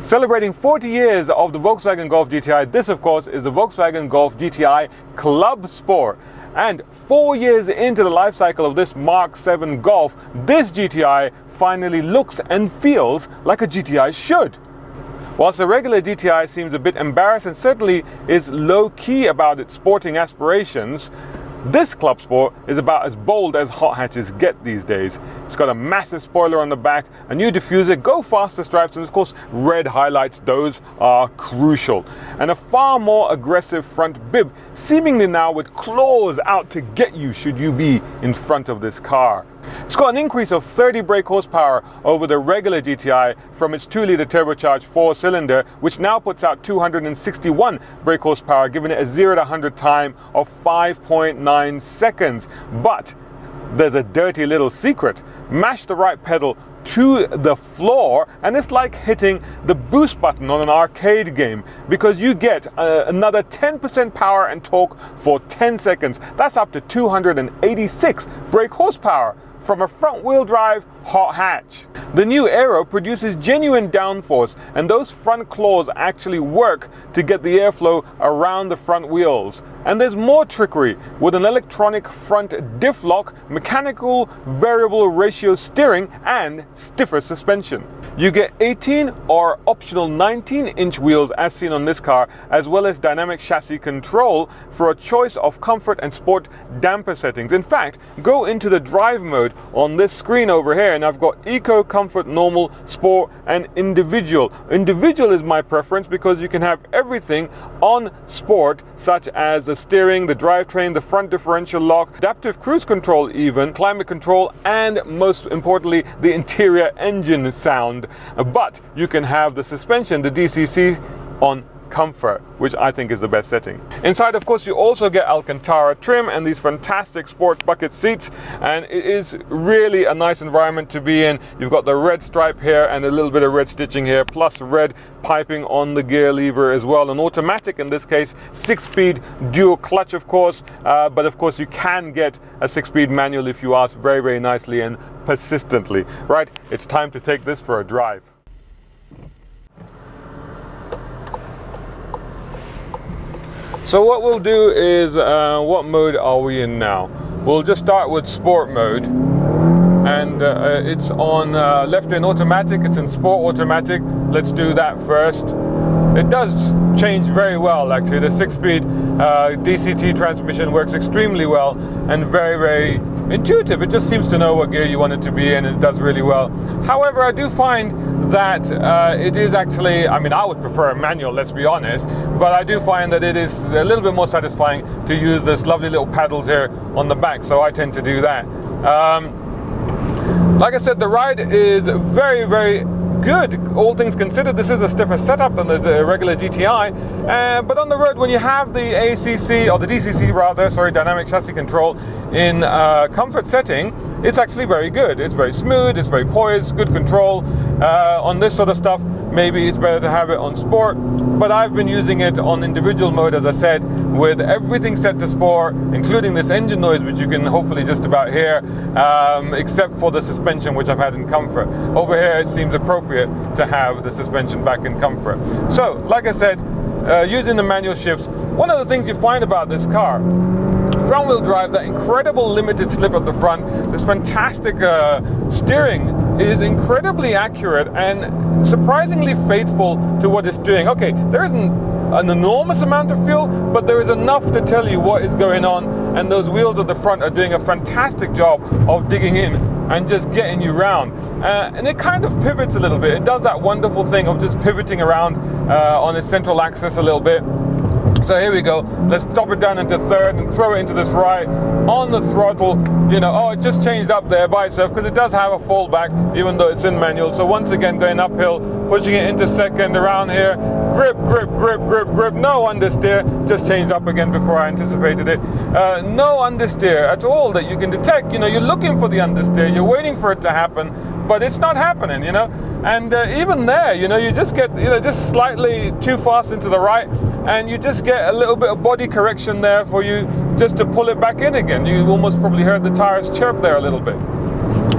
Celebrating 40 years of the Volkswagen Golf GTI, this of course is the Volkswagen Golf GTI Clubsport. And 4 years into the life cycle of this Mark 7 Golf, this GTI finally looks and feels like a GTI should. Whilst a regular GTI seems a bit embarrassed and certainly is low-key about its sporting aspirations, this Clubsport is about as bold as hot hatches get these days. It's got a massive spoiler on the back, a new diffuser, go faster stripes, and of course red highlights. Those are crucial. And a far more aggressive front bib, seemingly now with claws out to get you should you be in front of this car. It's got an increase of 30 brake horsepower over the regular GTI from its 2-litre turbocharged 4-cylinder, which now puts out 261 brake horsepower, giving it a 0 to 100 time of 5.9 seconds. But there's a dirty little secret. Mash the right pedal to the floor and it's like hitting the boost button on an arcade game, because you get another 10% power and torque for 10 seconds. That's up to 286 brake horsepower from a front-wheel drive hot hatch. The new Aero produces genuine downforce, and those front claws actually work to get the airflow around the front wheels. And there's more trickery with an electronic front diff lock, mechanical variable ratio steering, and stiffer suspension. You get 18 or optional 19-inch wheels as seen on this car, as well as dynamic chassis control for a choice of comfort and sport damper settings. In fact, go into the drive mode on this screen over here, and I've got Eco, Comfort, Normal, Sport, and Individual. Individual is my preference because you can have everything on Sport, such as the steering, the drivetrain, the front differential lock, adaptive cruise control even, climate control, and most importantly, the interior engine sound. But you can have the suspension, the DCC, on Comfort, which I think is the best setting. Inside, of course, you also get Alcantara trim and these fantastic sport bucket seats, and it is really a nice environment to be in. You've got the red stripe here and a little bit of red stitching here, plus red piping on the gear lever as well. An automatic in this case, 6-speed dual clutch, of course, but of course you can get a 6-speed manual if you ask very, very nicely and persistently. Right, it's time to take this for a drive. So what we'll do is, what mode are we in now? We'll just start with sport mode, and it's on left in automatic, it's in sport automatic. Let's do that first. It does change very well actually. The 6-speed DCT transmission works extremely well and very, very intuitive. It just seems to know what gear you want it to be in, and it does really well. However, I do find that it is actually, I mean, I would prefer a manual, let's be honest, but I do find that it is a little bit more satisfying to use this lovely little paddles here on the back, so I tend to do that. Like I said, the ride is very, very good, all things considered. This is a stiffer setup than the regular GTI, but on the road, when you have the ACC, or the DCC rather, sorry, dynamic chassis control in comfort setting, it's actually very good. It's very smooth, it's very poised, good control. On this sort of stuff, maybe it's better to have it on sport, but I've been using it on individual mode, as I said, with everything set to sport, including this engine noise, which you can hopefully just about hear, except for the suspension, which I've had in comfort. Over here, it seems appropriate to have the suspension back in comfort. So, like I said, using the manual shifts, one of the things you find about this car, front-wheel drive, that incredible limited slip at the front, this fantastic steering is incredibly accurate and surprisingly faithful to what it's doing. Okay, there isn't an enormous amount of fuel, but there is enough to tell you what is going on, and those wheels at the front are doing a fantastic job of digging in and just getting you round. And it kind of pivots a little bit. It does that wonderful thing of just pivoting around on its central axis a little bit. So here we go, let's drop it down into third and throw it into this right on the throttle. You know, oh, it just changed up there by itself because it does have a fallback even though it's in manual. So once again, going uphill, pushing it into second around here, grip, grip, grip, grip, grip, no understeer, just changed up again before I anticipated it. No understeer at all that you can detect. You know, you're looking for the understeer, you're waiting for it to happen, but it's not happening, you know. And even there, you know, you just get, you know, just slightly too fast into the right, and you just get a little bit of body correction there for you just to pull it back in again. You almost probably heard the tires chirp there a little bit.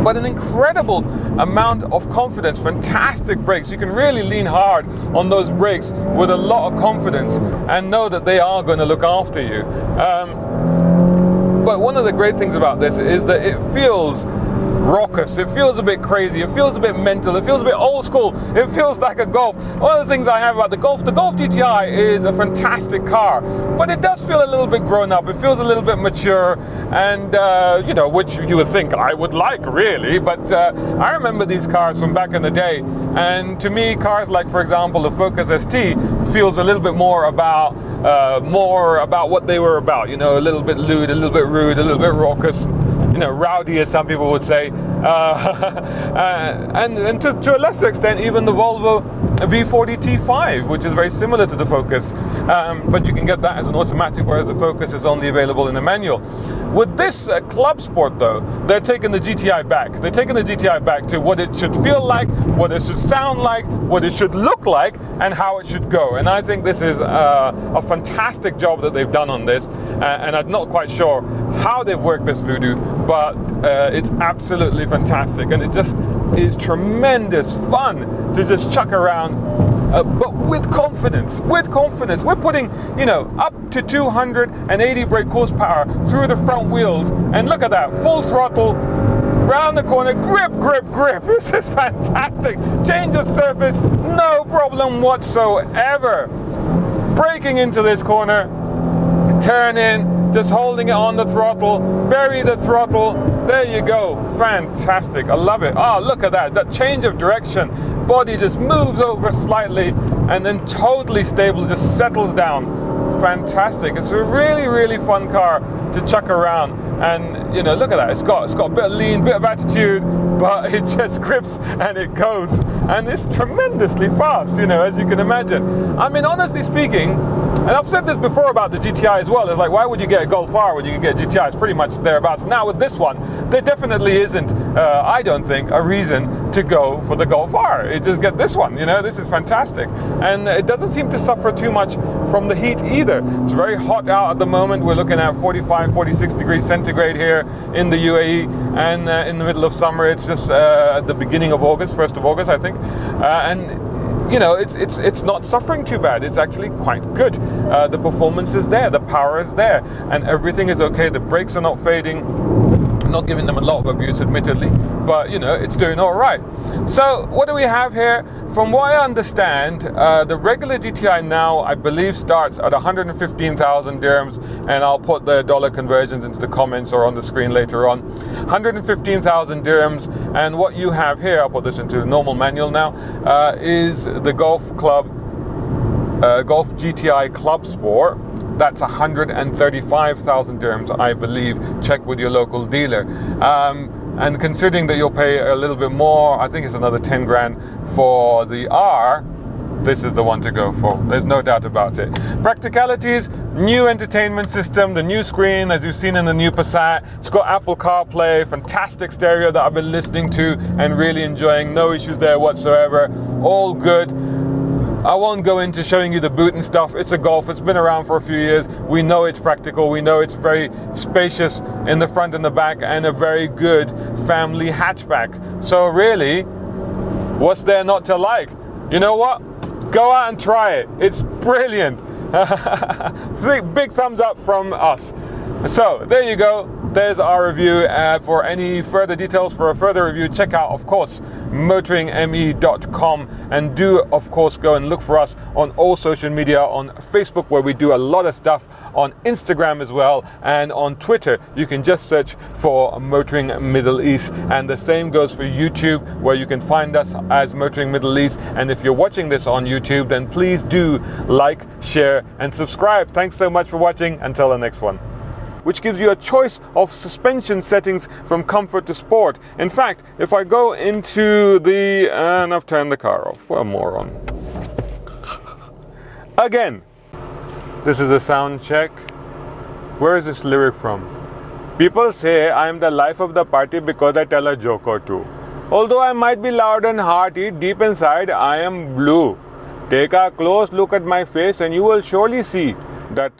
but an incredible amount of confidence. Fantastic brakes. You can really lean hard on those brakes with a lot of confidence and know that they are going to look after you. But one of the great things about this is that it feels raucous, it feels a bit crazy, it feels a bit mental, it feels a bit old school, it feels like a Golf. One of the things I have about the Golf GTI is a fantastic car, but it does feel a little bit grown up, it feels a little bit mature, and you know, which you would think I would like really, but I remember these cars from back in the day, and to me cars like, for example, the Focus ST feels a little bit more about what they were about, you know, a little bit lewd, a little bit rude, a little bit raucous, you know, rowdy as some people would say, and to a lesser extent even the Volvo V40 T5, which is very similar to the Focus, but you can get that as an automatic, whereas the Focus is only available in a manual. With this Club Sport though, they're taking the GTI back. They're taking the GTI back to what it should feel like, what it should sound like, what it should look like, and how it should go. And I think this is a fantastic job that they've done on this, and I'm not quite sure how they've worked this voodoo, but it's absolutely fantastic, and it just is tremendous fun to just chuck around, but with confidence. We're putting, you know, up to 280 brake horsepower through the front wheels, and look at that, full throttle, round the corner, grip. This is fantastic. Change of surface, no problem whatsoever. Braking into this corner, turn in, just holding it on the throttle, bury the throttle, there you go, fantastic, I love it. Oh, look at that change of direction, body just moves over slightly and then totally stable, just settles down, fantastic. It's a really fun car to chuck around, and you know, look at that, it's got a bit of lean, bit of attitude, but it just grips and it goes, and it's tremendously fast, you know, as you can imagine. I mean, honestly speaking, and I've said this before about the GTI as well, it's like, why would you get a Golf R when you can get a GTI? It's pretty much thereabouts. Now with this one, there definitely isn't, I don't think, a reason to go for the Golf R. You just get this one, you know, this is fantastic. And it doesn't seem to suffer too much from the heat either. It's very hot out at the moment. We're looking at 45, 46 degrees centigrade here in the UAE, and in the middle of summer, it's just at the beginning of August, 1st of August, I think. And you know, it's not suffering too bad. It's actually quite good. The performance is there, the power is there, and everything is okay. The brakes are not fading. I'm not giving them a lot of abuse, admittedly, but you know, it's doing all right. So what do we have here? From what I understand, the regular GTI now, I believe, starts at 115,000 dirhams, and I'll put the dollar conversions into the comments or on the screen later on. 115,000 dirhams, and what you have here, I'll put this into the normal manual now, is the Golf GTI Clubsport. That's 135,000 dirhams, I believe. Check with your local dealer. And considering that you'll pay a little bit more, I think it's another 10 grand for the R, this is the one to go for. There's no doubt about it. Practicalities, new entertainment system, the new screen, as you've seen in the new Passat. It's got Apple CarPlay, fantastic stereo that I've been listening to and really enjoying. No issues there whatsoever. All good. I won't go into showing you the boot and stuff. It's a Golf, it's been around for a few years. We know it's practical, we know it's very spacious in the front and the back, and a very good family hatchback. So really, what's there not to like? You know what? Go out and try it. It's brilliant. Big thumbs up from us. So there you go. There's our review. For any further details, for a further review, check out, of course, motoringme.com, and do, of course, go and look for us on all social media, on Facebook, where we do a lot of stuff, on Instagram as well, and on Twitter. You can just search for Motoring Middle East, and the same goes for YouTube, where you can find us as Motoring Middle East. And if you're watching this on YouTube, then please do like, share, and subscribe. Thanks so much for watching. Until the next one. Which gives you a choice of suspension settings from comfort to sport. In fact, if I go into the, and I've turned the car off, what a moron. Again, this is a sound check. Where is this lyric from? People say I am the life of the party because I tell a joke or two. Although I might be loud and hearty, deep inside I am blue. Take a close look at my face and you will surely see that